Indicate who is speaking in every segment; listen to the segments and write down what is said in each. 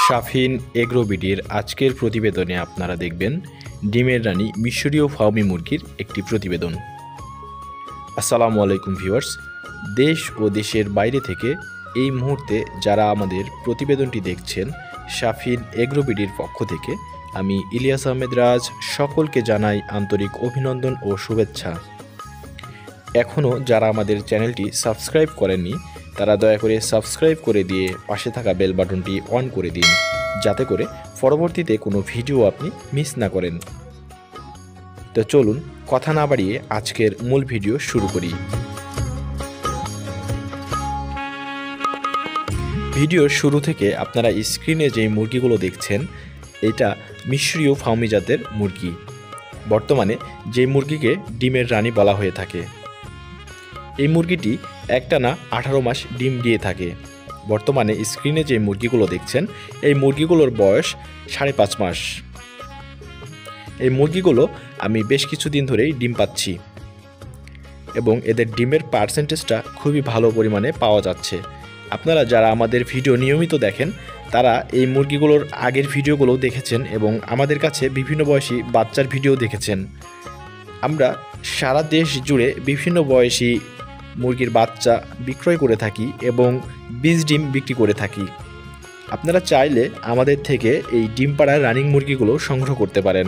Speaker 1: শাফিন এগ্রোবিডির আজকের প্রতিবেদনে আপনারা দেখবেন ডিমের রানী মিশরীয় ফার্মি মুরগির একটি প্রতিবেদন। আসসালামু আলাইকুম ভিউয়ার্স, দেশ ও দেশের বাইরে থেকে এই মুহূর্তে যারা আমাদের প্রতিবেদনটি দেখছেন, শাফিন এগ্রোবিডির পক্ষ থেকে আমি ইলিয়াস আহমেদ রাজ সকলকে জানাই আন্তরিক অভিনন্দন ও শুভেচ্ছা। এখনও যারা আমাদের চ্যানেলটি সাবস্ক্রাইব করেননি তারা দয়া করে সাবস্ক্রাইব করে দিয়ে পাশে থাকা বেল বাটনটি অন করে দিন, যাতে করে পরবর্তীতে কোনো ভিডিও আপনি মিস না করেন। তো চলুন কথা না বাড়িয়ে আজকের মূল ভিডিও শুরু করি। ভিডিওর শুরু থেকে আপনারা স্ক্রিনে যে মুরগিগুলো দেখছেন, এটা মিশরীয় ফার্মি জাতের মুরগি। বর্তমানে যে মুরগিকে ডিমের রানী বলা হয়ে থাকে। এই মুরগিটি একটানা 18 মাস ডিম দিয়ে থাকে। বর্তমানে স্ক্রিনে যে মুরগিগুলো দেখছেন, এই মুরগিগুলোর বয়স 5.5 মাস। এই মুরগিগুলো আমি বেশ কিছুদিন ধরেই ডিম পাচ্ছি এবং এদের ডিমের পার্সেন্টেজটা খুবই ভালো পরিমাণে পাওয়া যাচ্ছে। আপনারা যারা আমাদের ভিডিও নিয়মিত দেখেন তারা এই মুরগিগুলোর আগের ভিডিওগুলো দেখেছেন এবং আমাদের কাছে বিভিন্ন বয়সী বাচ্চার ভিডিও দেখেছেন। আমরা সারা দেশ জুড়ে বিভিন্ন বয়সী মুরগির বাচ্চা বিক্রয় করে থাকি এবং বীজ ডিম বিক্রি করে থাকি। আপনারা চাইলে আমাদের থেকে এই ডিম পাড়া রানিং মুরগিগুলো সংগ্রহ করতে পারেন।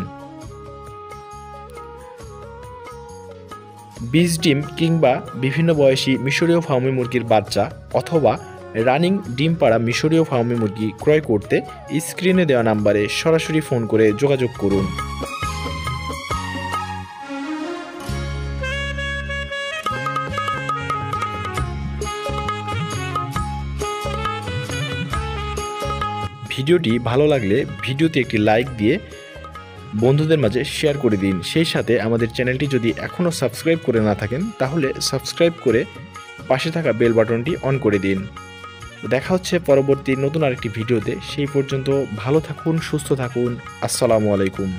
Speaker 1: বীজ ডিম কিংবা বিভিন্ন বয়সী মিশরীয় ফার্মি মুরগির বাচ্চা অথবা রানিং ডিম পাড়া মিশরীয় ফার্মি মুরগি ক্রয় করতে স্ক্রিনে দেওয়া নাম্বারে সরাসরি ফোন করে যোগাযোগ করুন। ভিডিওটি ভালো লাগলে ভিডিওতে একটি লাইক দিয়ে বন্ধুদের মাঝে শেয়ার করে দিন। সেই সাথে আমাদের চ্যানেলটি যদি এখনও সাবস্ক্রাইব করে না থাকেন তাহলে সাবস্ক্রাইব করে পাশে থাকা বেল বাটনটি অন করে দিন। দেখা হচ্ছে পরবর্তী নতুন আরেকটি ভিডিওতে। সেই পর্যন্ত ভালো থাকুন, সুস্থ থাকুন। আসসালামু আলাইকুম।